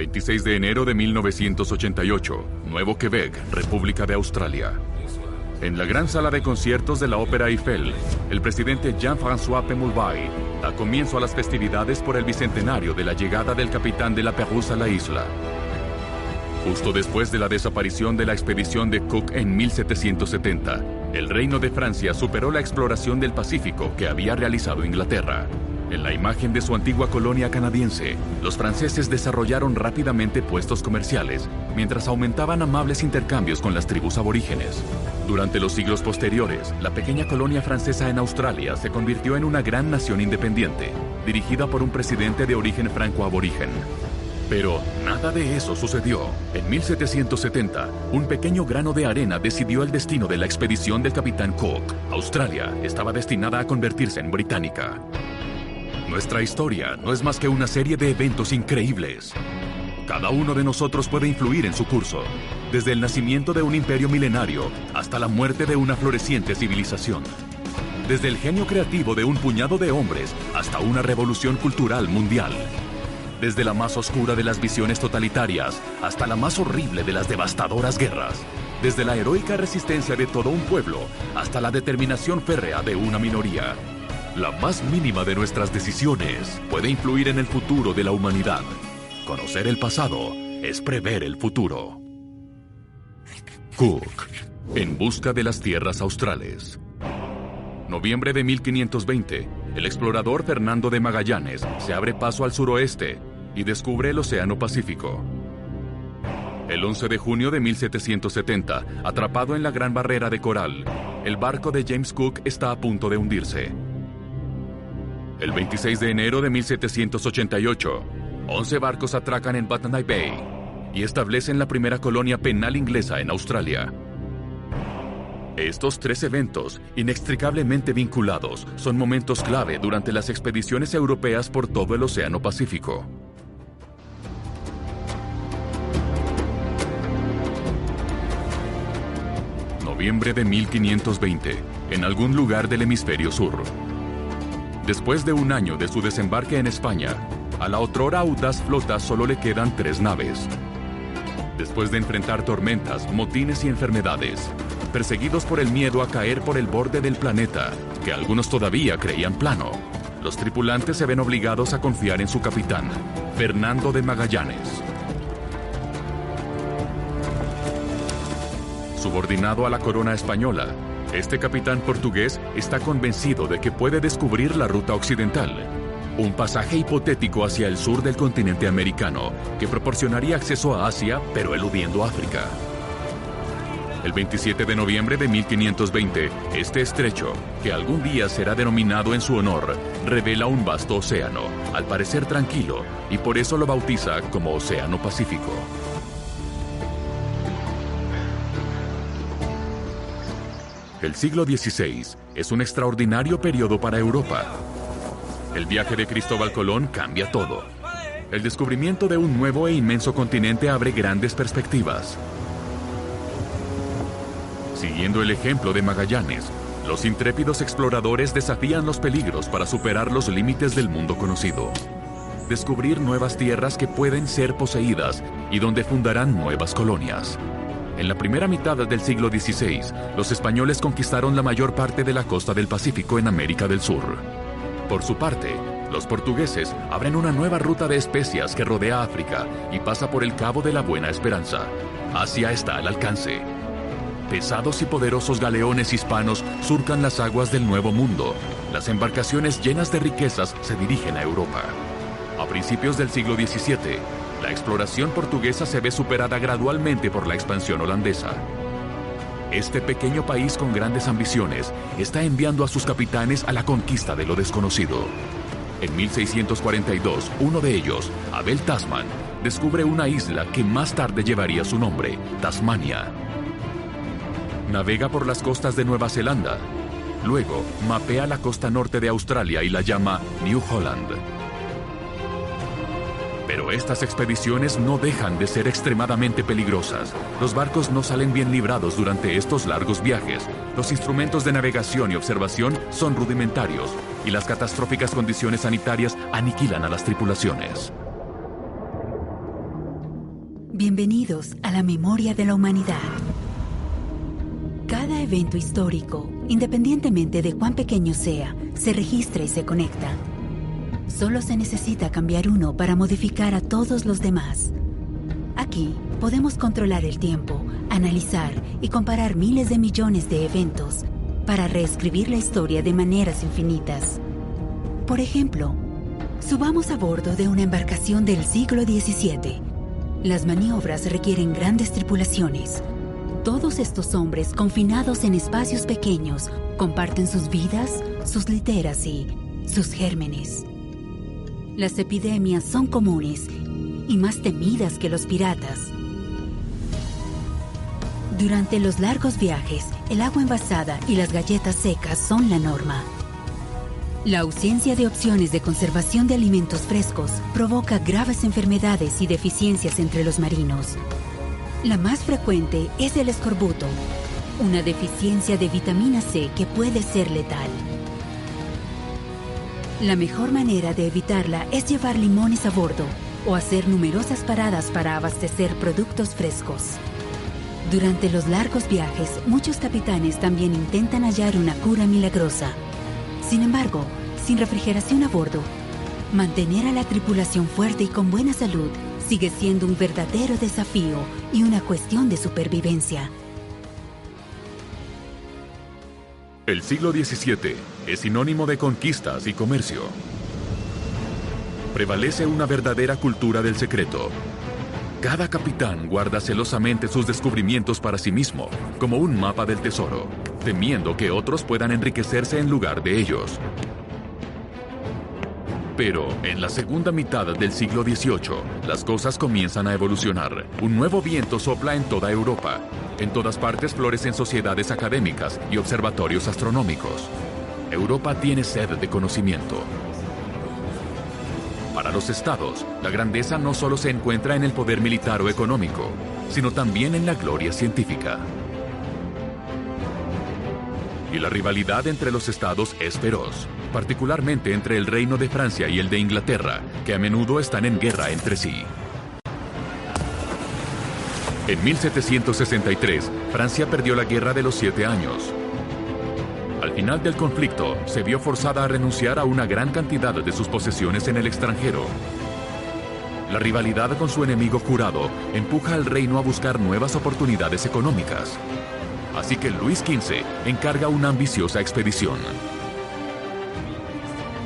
26 de enero de 1988, Nuevo Quebec, República de Australia. En la gran sala de conciertos de la Ópera Eiffel, el presidente Jean-François Pemulwuy da comienzo a las festividades por el bicentenario de la llegada del capitán de la Pérouse a la isla. Justo después de la desaparición de la expedición de Cook en 1770, el Reino de Francia superó la exploración del Pacífico que había realizado Inglaterra. En la imagen de su antigua colonia canadiense, los franceses desarrollaron rápidamente puestos comerciales, mientras aumentaban amables intercambios con las tribus aborígenes. Durante los siglos posteriores, la pequeña colonia francesa en Australia se convirtió en una gran nación independiente, dirigida por un presidente de origen franco-aborigen. Pero nada de eso sucedió. En 1770, un pequeño grano de arena decidió el destino de la expedición del capitán Cook. Australia estaba destinada a convertirse en británica. Nuestra historia no es más que una serie de eventos increíbles. Cada uno de nosotros puede influir en su curso, desde el nacimiento de un imperio milenario hasta la muerte de una floreciente civilización. Desde el genio creativo de un puñado de hombres hasta una revolución cultural mundial. Desde la más oscura de las visiones totalitarias hasta la más horrible de las devastadoras guerras. Desde la heroica resistencia de todo un pueblo hasta la determinación férrea de una minoría. La más mínima de nuestras decisiones puede influir en el futuro de la humanidad. Conocer el pasado es prever el futuro. Cook, en busca de las tierras australes. Noviembre de 1520, el explorador Fernando de Magallanes se abre paso al suroeste y descubre el Océano Pacífico. El 11 de junio de 1770, atrapado en la Gran Barrera de Coral, el barco de James Cook está a punto de hundirse. El 26 de enero de 1788, 11 barcos atracan en Botany Bay y establecen la primera colonia penal inglesa en Australia. Estos tres eventos, inextricablemente vinculados, son momentos clave durante las expediciones europeas por todo el Océano Pacífico. Noviembre de 1520, en algún lugar del hemisferio sur. Después de un año de su desembarque en España, a la otrora audaz flota solo le quedan 3 naves. Después de enfrentar tormentas, motines y enfermedades, perseguidos por el miedo a caer por el borde del planeta, que algunos todavía creían plano, los tripulantes se ven obligados a confiar en su capitán, Fernando de Magallanes. Subordinado a la corona española, este capitán portugués está convencido de que puede descubrir la ruta occidental, un pasaje hipotético hacia el sur del continente americano que proporcionaría acceso a Asia, pero eludiendo África. El 27 de noviembre de 1520, este estrecho, que algún día será denominado en su honor, revela un vasto océano, al parecer tranquilo, y por eso lo bautiza como Océano Pacífico. El siglo XVI es un extraordinario periodo para Europa. El viaje de Cristóbal Colón cambia todo. El descubrimiento de un nuevo e inmenso continente abre grandes perspectivas. Siguiendo el ejemplo de Magallanes, los intrépidos exploradores desafían los peligros para superar los límites del mundo conocido. Descubrir nuevas tierras que pueden ser poseídas y donde fundarán nuevas colonias. En la primera mitad del siglo XVI, los españoles conquistaron la mayor parte de la costa del Pacífico en América del Sur. Por su parte, los portugueses abren una nueva ruta de especias que rodea África y pasa por el Cabo de la Buena Esperanza. Asia está al alcance. Pesados y poderosos galeones hispanos surcan las aguas del Nuevo Mundo. Las embarcaciones llenas de riquezas se dirigen a Europa. A principios del siglo XVII, la exploración portuguesa se ve superada gradualmente por la expansión holandesa. Este pequeño país con grandes ambiciones está enviando a sus capitanes a la conquista de lo desconocido. En 1642, uno de ellos, Abel Tasman, descubre una isla que más tarde llevaría su nombre, Tasmania. Navega por las costas de Nueva Zelanda. Luego, mapea la costa norte de Australia y la llama New Holland. Pero estas expediciones no dejan de ser extremadamente peligrosas. Los barcos no salen bien librados durante estos largos viajes. Los instrumentos de navegación y observación son rudimentarios y las catastróficas condiciones sanitarias aniquilan a las tripulaciones. Bienvenidos a la memoria de la humanidad. Cada evento histórico, independientemente de cuán pequeño sea, se registra y se conecta. Solo se necesita cambiar uno para modificar a todos los demás. Aquí podemos controlar el tiempo, analizar y comparar miles de millones de eventos para reescribir la historia de maneras infinitas. Por ejemplo, subamos a bordo de una embarcación del siglo XVII. Las maniobras requieren grandes tripulaciones. Todos estos hombres, confinados en espacios pequeños, comparten sus vidas, sus literas y sus gérmenes. Las epidemias son comunes y más temidas que los piratas. Durante los largos viajes, el agua envasada y las galletas secas son la norma. La ausencia de opciones de conservación de alimentos frescos provoca graves enfermedades y deficiencias entre los marinos. La más frecuente es el escorbuto, una deficiencia de vitamina C que puede ser letal. La mejor manera de evitarla es llevar limones a bordo o hacer numerosas paradas para abastecer productos frescos. Durante los largos viajes, muchos capitanes también intentan hallar una cura milagrosa. Sin embargo, sin refrigeración a bordo, mantener a la tripulación fuerte y con buena salud sigue siendo un verdadero desafío y una cuestión de supervivencia. El siglo XVII es sinónimo de conquistas y comercio. Prevalece una verdadera cultura del secreto. Cada capitán guarda celosamente sus descubrimientos para sí mismo, como un mapa del tesoro, temiendo que otros puedan enriquecerse en lugar de ellos. Pero en la segunda mitad del siglo XVIII, las cosas comienzan a evolucionar. Un nuevo viento sopla en toda Europa. En todas partes florecen sociedades académicas y observatorios astronómicos. Europa tiene sed de conocimiento. Para los estados, la grandeza no solo se encuentra en el poder militar o económico, sino también en la gloria científica. Y la rivalidad entre los estados es feroz, particularmente entre el Reino de Francia y el de Inglaterra, que a menudo están en guerra entre sí. En 1763, Francia perdió la Guerra de los 7 Años. Al final del conflicto, se vio forzada a renunciar a una gran cantidad de sus posesiones en el extranjero. La rivalidad con su enemigo jurado empuja al reino a buscar nuevas oportunidades económicas. Así que Luis XV encarga una ambiciosa expedición.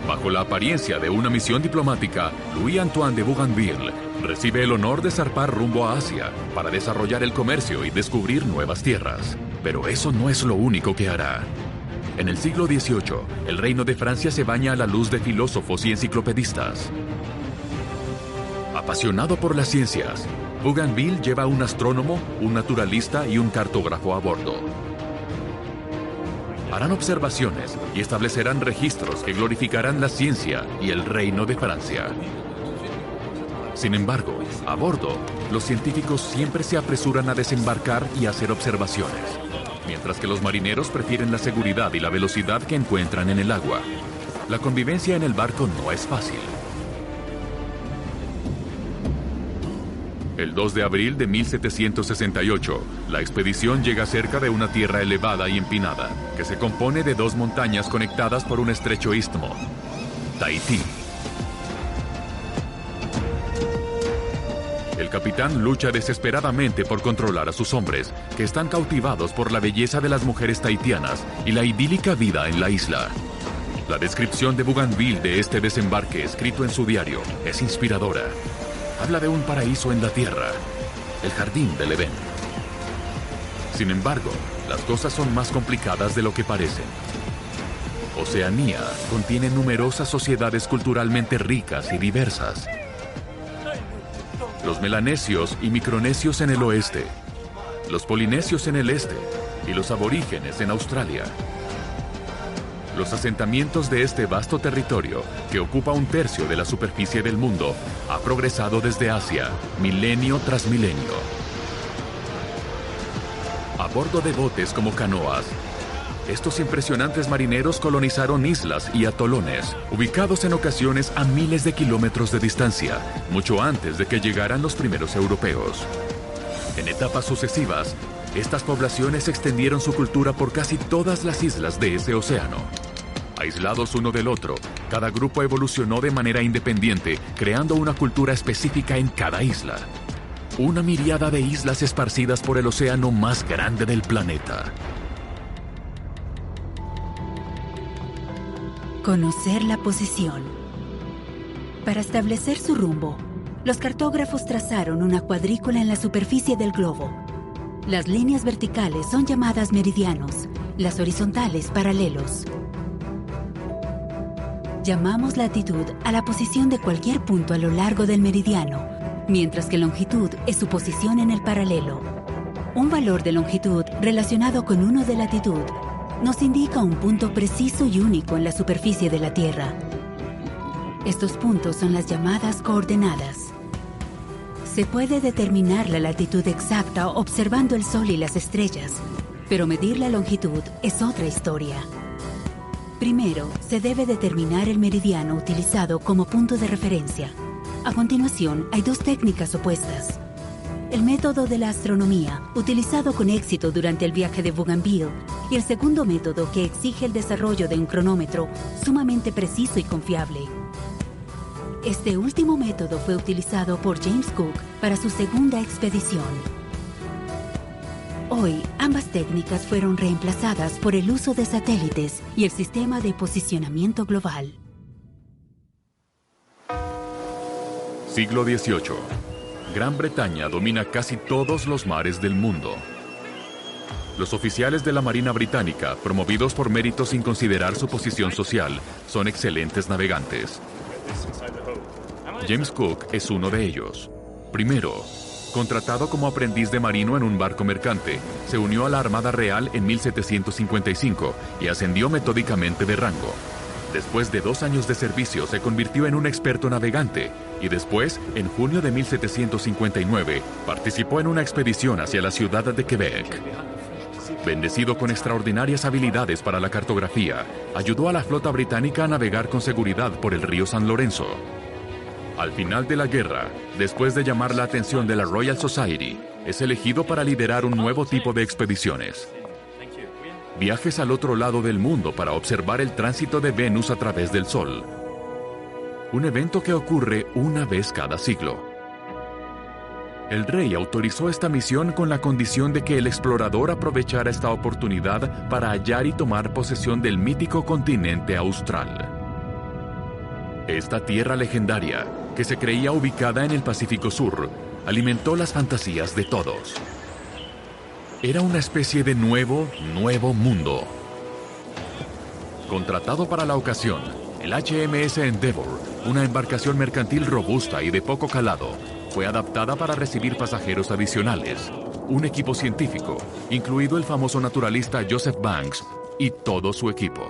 Bajo la apariencia de una misión diplomática, Louis-Antoine de Bougainville recibe el honor de zarpar rumbo a Asia para desarrollar el comercio y descubrir nuevas tierras. Pero eso no es lo único que hará. En el siglo XVIII, el reino de Francia se baña a la luz de filósofos y enciclopedistas. Apasionado por las ciencias, Bougainville lleva a un astrónomo, un naturalista y un cartógrafo a bordo. Harán observaciones y establecerán registros que glorificarán la ciencia y el reino de Francia. Sin embargo, a bordo, los científicos siempre se apresuran a desembarcar y hacer observaciones, mientras que los marineros prefieren la seguridad y la velocidad que encuentran en el agua. La convivencia en el barco no es fácil. El 2 de abril de 1768, la expedición llega cerca de una tierra elevada y empinada, que se compone de 2 montañas conectadas por un estrecho istmo, Tahití. El capitán lucha desesperadamente por controlar a sus hombres, que están cautivados por la belleza de las mujeres tahitianas y la idílica vida en la isla. La descripción de Bougainville de este desembarque, escrito en su diario, es inspiradora. Habla de un paraíso en la tierra, el jardín del Edén. Sin embargo, las cosas son más complicadas de lo que parecen. Oceanía contiene numerosas sociedades culturalmente ricas y diversas. Los melanesios y micronesios en el oeste, los polinesios en el este y los aborígenes en Australia. Los asentamientos de este vasto territorio, que ocupa 1/3 de la superficie del mundo, ha progresado desde Asia, milenio tras milenio. A bordo de botes como canoas, estos impresionantes marineros colonizaron islas y atolones, ubicados en ocasiones a miles de kilómetros de distancia, mucho antes de que llegaran los primeros europeos. En etapas sucesivas, estas poblaciones extendieron su cultura por casi todas las islas de ese océano. Aislados uno del otro, cada grupo evolucionó de manera independiente, creando una cultura específica en cada isla. Una miríada de islas esparcidas por el océano más grande del planeta. Conocer la posición. Para establecer su rumbo, los cartógrafos trazaron una cuadrícula en la superficie del globo. Las líneas verticales son llamadas meridianos, las horizontales paralelos. Llamamos latitud a la posición de cualquier punto a lo largo del meridiano, mientras que longitud es su posición en el paralelo. Un valor de longitud relacionado con uno de latitud nos indica un punto preciso y único en la superficie de la Tierra. Estos puntos son las llamadas coordenadas. Se puede determinar la latitud exacta observando el Sol y las estrellas, pero medir la longitud es otra historia. Primero, se debe determinar el meridiano utilizado como punto de referencia. A continuación, hay dos técnicas opuestas. El método de la astronomía, utilizado con éxito durante el viaje de Bougainville, y el segundo método que exige el desarrollo de un cronómetro sumamente preciso y confiable. Este último método fue utilizado por James Cook para su segunda expedición. Hoy, ambas técnicas fueron reemplazadas por el uso de satélites y el sistema de posicionamiento global. Siglo XVIII. Gran Bretaña domina casi todos los mares del mundo. Los oficiales de la Marina Británica, promovidos por méritos sin considerar su posición social, son excelentes navegantes. James Cook es uno de ellos. Primero, contratado como aprendiz de marino en un barco mercante, se unió a la Armada Real en 1755 y ascendió metódicamente de rango. Después de 2 años de servicio, se convirtió en un experto navegante y después, en junio de 1759, participó en una expedición hacia la ciudad de Quebec. Bendecido con extraordinarias habilidades para la cartografía, ayudó a la flota británica a navegar con seguridad por el río San Lorenzo. Al final de la guerra, después de llamar la atención de la Royal Society, es elegido para liderar un nuevo tipo de expediciones. Viajes al otro lado del mundo para observar el tránsito de Venus a través del Sol. Un evento que ocurre una vez cada siglo. El rey autorizó esta misión con la condición de que el explorador aprovechara esta oportunidad para hallar y tomar posesión del mítico continente austral. Esta tierra legendaria, que se creía ubicada en el Pacífico Sur, alimentó las fantasías de todos. Era una especie de nuevo mundo. Contratado para la ocasión, el HMS Endeavour, una embarcación mercantil robusta y de poco calado, fue adaptada para recibir pasajeros adicionales, un equipo científico, incluido el famoso naturalista Joseph Banks, y todo su equipo.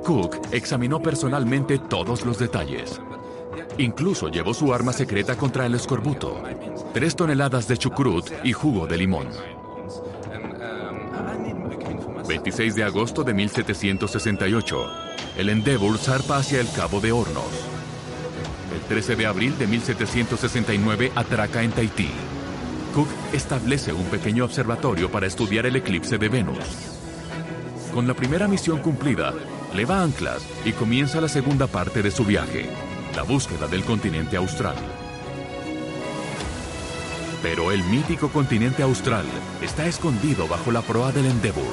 Cook examinó personalmente todos los detalles. Incluso llevó su arma secreta contra el escorbuto, 3 toneladas de chucrut y jugo de limón. 26 de agosto de 1768, el Endeavour zarpa hacia el Cabo de Hornos. El 13 de abril de 1769 atraca en Tahití. Cook establece un pequeño observatorio para estudiar el eclipse de Venus. Con la primera misión cumplida, leva anclas y comienza la segunda parte de su viaje, la búsqueda del continente austral. Pero el mítico continente austral está escondido bajo la proa del Endeavour.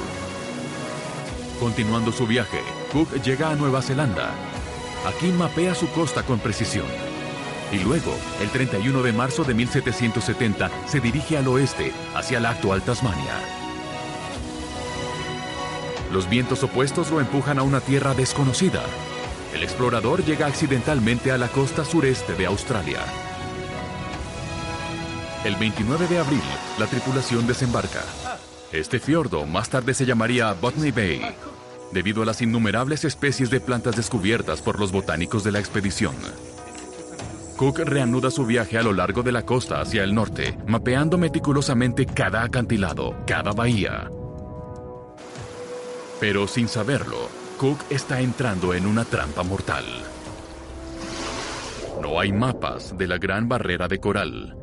Continuando su viaje, Cook llega a Nueva Zelanda. Aquí mapea su costa con precisión. Y luego, el 31 de marzo de 1770, se dirige al oeste, hacia la actual Tasmania. Los vientos opuestos lo empujan a una tierra desconocida. El explorador llega accidentalmente a la costa sureste de Australia. El 29 de abril, la tripulación desembarca. Este fiordo más tarde se llamaría Botany Bay, debido a las innumerables especies de plantas descubiertas por los botánicos de la expedición. Cook reanuda su viaje a lo largo de la costa hacia el norte, mapeando meticulosamente cada acantilado, cada bahía. Pero sin saberlo, Cook está entrando en una trampa mortal. No hay mapas de la Gran Barrera de Coral.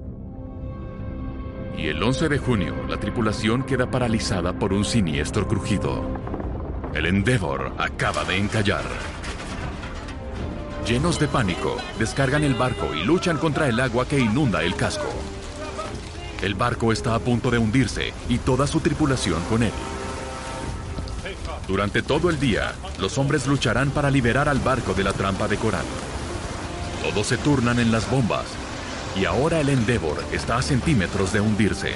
Y el 11 de junio, la tripulación queda paralizada por un siniestro crujido. El Endeavour acaba de encallar. Llenos de pánico, descargan el barco y luchan contra el agua que inunda el casco. El barco está a punto de hundirse y toda su tripulación con él. Durante todo el día, los hombres lucharán para liberar al barco de la trampa de coral. Todos se turnan en las bombas, y ahora el Endeavour está a centímetros de hundirse.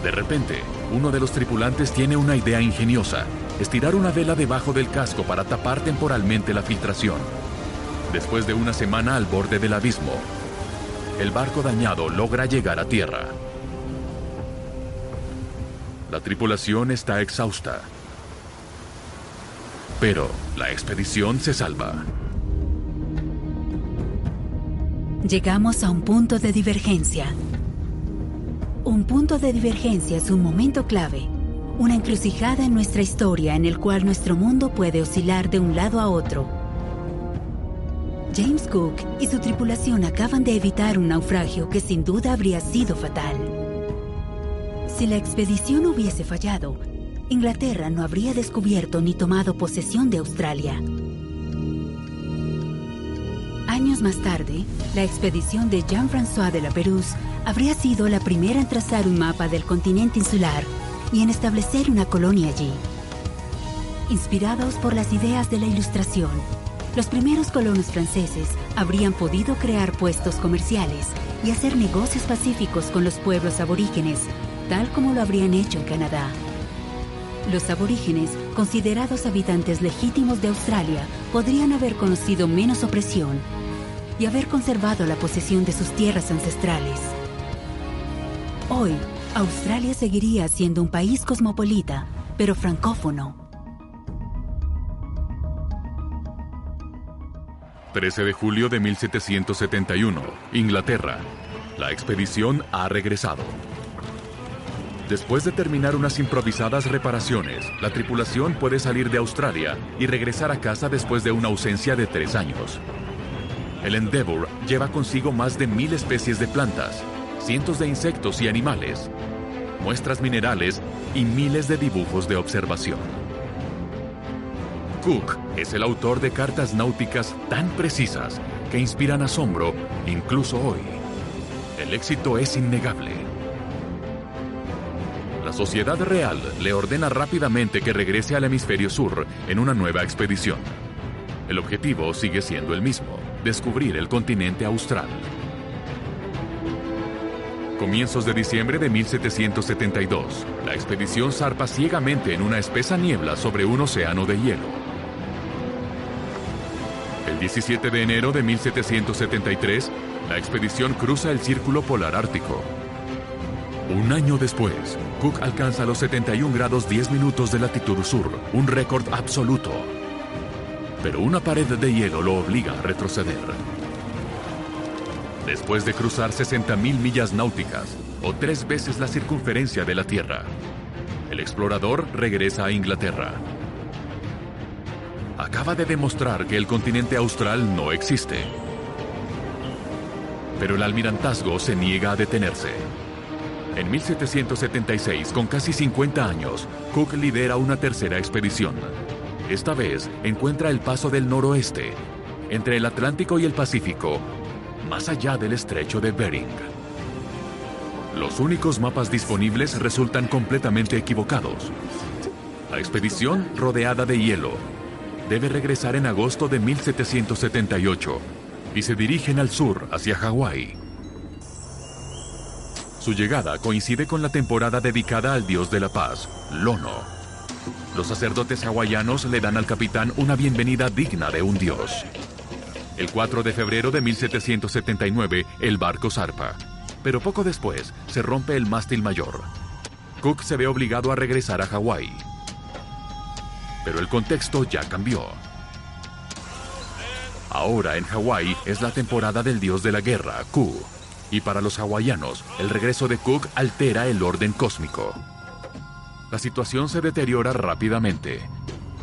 De repente, uno de los tripulantes tiene una idea ingeniosa: estirar una vela debajo del casco para tapar temporalmente la filtración. Después de una semana al borde del abismo, el barco dañado logra llegar a tierra. La tripulación está exhausta, pero la expedición se salva. Llegamos a un punto de divergencia. Un punto de divergencia es un momento clave, una encrucijada en nuestra historia en el cual nuestro mundo puede oscilar de un lado a otro. James Cook y su tripulación acaban de evitar un naufragio que sin duda habría sido fatal. Si la expedición hubiese fallado, Inglaterra no habría descubierto ni tomado posesión de Australia. Años más tarde, la expedición de Jean-François de la Pérouse habría sido la primera en trazar un mapa del continente insular y en establecer una colonia allí. Inspirados por las ideas de la Ilustración, los primeros colonos franceses habrían podido crear puestos comerciales y hacer negocios pacíficos con los pueblos aborígenes, tal como lo habrían hecho en Canadá. Los aborígenes, considerados habitantes legítimos de Australia, podrían haber conocido menos opresión y haber conservado la posesión de sus tierras ancestrales. Hoy, Australia seguiría siendo un país cosmopolita, pero francófono. 13 de julio de 1771, Inglaterra. La expedición ha regresado. Después de terminar unas improvisadas reparaciones, la tripulación puede salir de Australia y regresar a casa después de una ausencia de 3 años. El Endeavour lleva consigo más de 1000 especies de plantas, cientos de insectos y animales, muestras minerales y miles de dibujos de observación. Cook es el autor de cartas náuticas tan precisas que inspiran asombro incluso hoy. El éxito es innegable. La Sociedad Real le ordena rápidamente que regrese al hemisferio sur en una nueva expedición. El objetivo sigue siendo el mismo: descubrir el continente austral. Comienzos de diciembre de 1772, la expedición zarpa ciegamente en una espesa niebla sobre un océano de hielo. El 17 de enero de 1773, la expedición cruza el Círculo Polar Ártico. Un año después, Cook alcanza los 71 grados 10 minutos de latitud sur, un récord absoluto. Pero una pared de hielo lo obliga a retroceder. Después de cruzar 60.000 millas náuticas, o 3 veces la circunferencia de la Tierra, el explorador regresa a Inglaterra. Acaba de demostrar que el continente austral no existe. Pero el almirantazgo se niega a detenerse. En 1776, con casi 50 años, Cook lidera una tercera expedición. Esta vez encuentra el paso del noroeste, entre el Atlántico y el Pacífico, más allá del estrecho de Bering. Los únicos mapas disponibles resultan completamente equivocados. La expedición, rodeada de hielo, debe regresar en agosto de 1778 y se dirigen al sur hacia Hawái. Su llegada coincide con la temporada dedicada al dios de la paz, Lono. Los sacerdotes hawaianos le dan al capitán una bienvenida digna de un dios. El 4 de febrero de 1779, el barco zarpa, pero poco después se rompe el mástil mayor. Cook se ve obligado a regresar a Hawái. Pero el contexto ya cambió. Ahora en Hawái es la temporada del dios de la guerra, Ku, y para los hawaianos, el regreso de Cook altera el orden cósmico. La situación se deteriora rápidamente.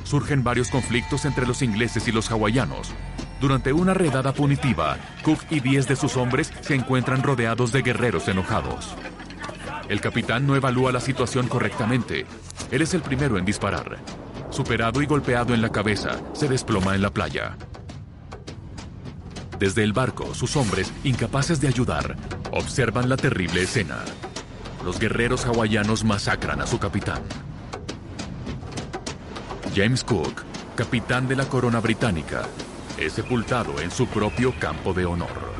Surgen varios conflictos entre los ingleses y los hawaianos, Durante una redada punitiva, Cook y 10 de sus hombres se encuentran rodeados de guerreros enojados. El capitán no evalúa la situación correctamente. Él es el primero en disparar. Superado y golpeado en la cabeza, se desploma en la playa. Desde el barco, sus hombres, incapaces de ayudar, observan la terrible escena. Los guerreros hawaianos masacran a su capitán. James Cook, capitán de la corona británica, es sepultado en su propio campo de honor.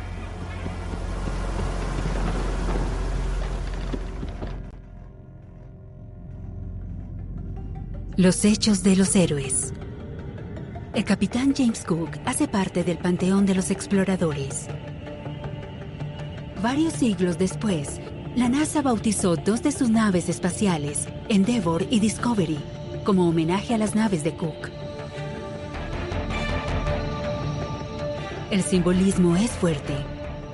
Los hechos de los héroes. El capitán James Cook hace parte del panteón de los exploradores. Varios siglos después, la NASA bautizó 2 de sus naves espaciales, Endeavour y Discovery, como homenaje a las naves de Cook. El simbolismo es fuerte.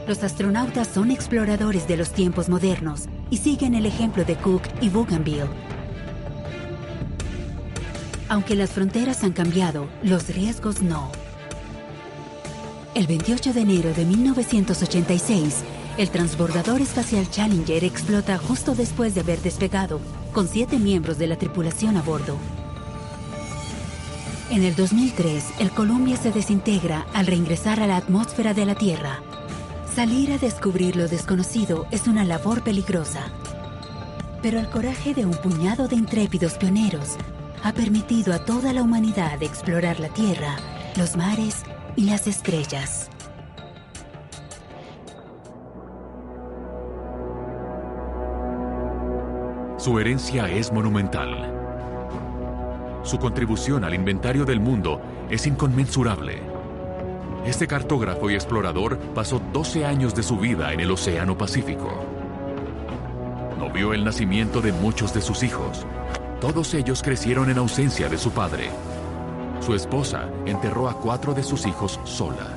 Los astronautas son exploradores de los tiempos modernos y siguen el ejemplo de Cook y Bougainville. Aunque las fronteras han cambiado, los riesgos no. El 28 de enero de 1986, el transbordador espacial Challenger explota justo después de haber despegado, con 7 miembros de la tripulación a bordo. En el 2003, el Columbia se desintegra al reingresar a la atmósfera de la Tierra. Salir a descubrir lo desconocido es una labor peligrosa. Pero el coraje de un puñado de intrépidos pioneros ha permitido a toda la humanidad explorar la Tierra, los mares y las estrellas. Su herencia es monumental. Su contribución al inventario del mundo es inconmensurable. Este cartógrafo y explorador pasó 12 años de su vida en el Océano Pacífico. No vio el nacimiento de muchos de sus hijos. Todos ellos crecieron en ausencia de su padre. Su esposa enterró a 4 de sus hijos sola.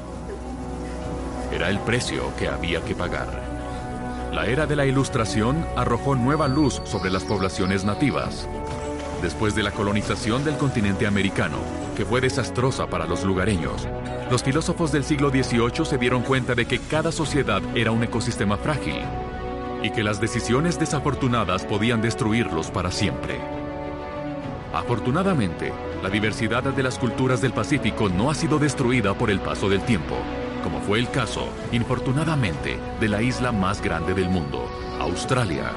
Era el precio que había que pagar. La era de la Ilustración arrojó nueva luz sobre las poblaciones nativas. Después de la colonización del continente americano, que fue desastrosa para los lugareños, los filósofos del siglo XVIII se dieron cuenta de que cada sociedad era un ecosistema frágil y que las decisiones desafortunadas podían destruirlos para siempre. Afortunadamente, la diversidad de las culturas del Pacífico no ha sido destruida por el paso del tiempo, como fue el caso, infortunadamente, de la isla más grande del mundo, Australia.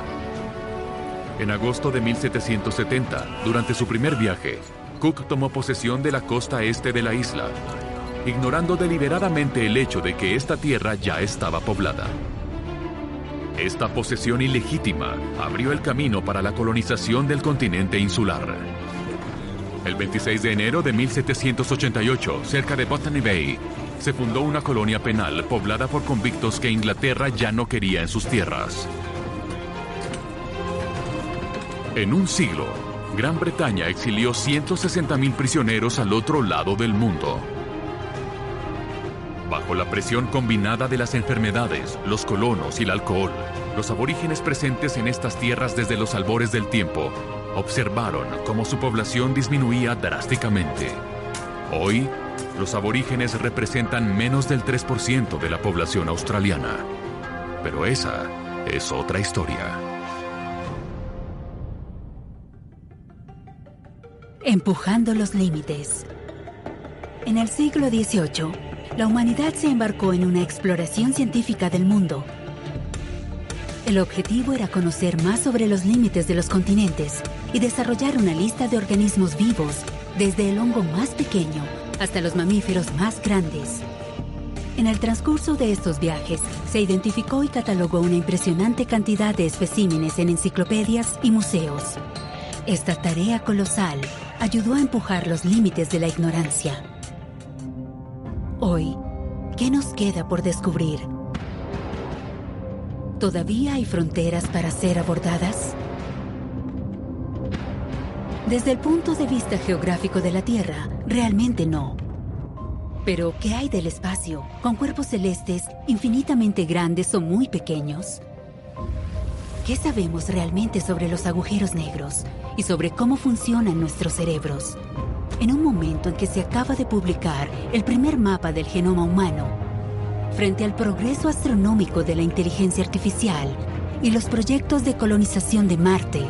En agosto de 1770, durante su primer viaje, Cook tomó posesión de la costa este de la isla, ignorando deliberadamente el hecho de que esta tierra ya estaba poblada. Esta posesión ilegítima abrió el camino para la colonización del continente insular. El 26 de enero de 1788, cerca de Botany Bay, se fundó una colonia penal poblada por convictos que Inglaterra ya no quería en sus tierras. En un siglo, Gran Bretaña exilió 160,000 prisioneros al otro lado del mundo. Bajo la presión combinada de las enfermedades, los colonos y el alcohol, los aborígenes presentes en estas tierras desde los albores del tiempo observaron cómo su población disminuía drásticamente. Hoy, los aborígenes representan menos del 3% de la población australiana. Pero esa es otra historia. Empujando los límites. En el siglo XVIII, la humanidad se embarcó en una exploración científica del mundo. El objetivo era conocer más sobre los límites de los continentes y desarrollar una lista de organismos vivos, desde el hongo más pequeño hasta los mamíferos más grandes. En el transcurso de estos viajes, se identificó y catalogó una impresionante cantidad de especímenes en enciclopedias y museos. Esta tarea colosal ayudó a empujar los límites de la ignorancia. Hoy, ¿qué nos queda por descubrir? ¿Todavía hay fronteras para ser abordadas? Desde el punto de vista geográfico de la Tierra, realmente no. Pero, ¿qué hay del espacio, con cuerpos celestes infinitamente grandes o muy pequeños? ¿Qué sabemos realmente sobre los agujeros negros y sobre cómo funcionan nuestros cerebros? En un momento en que se acaba de publicar el primer mapa del genoma humano, frente al progreso astronómico de la inteligencia artificial y los proyectos de colonización de Marte,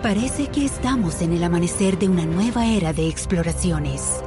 parece que estamos en el amanecer de una nueva era de exploraciones.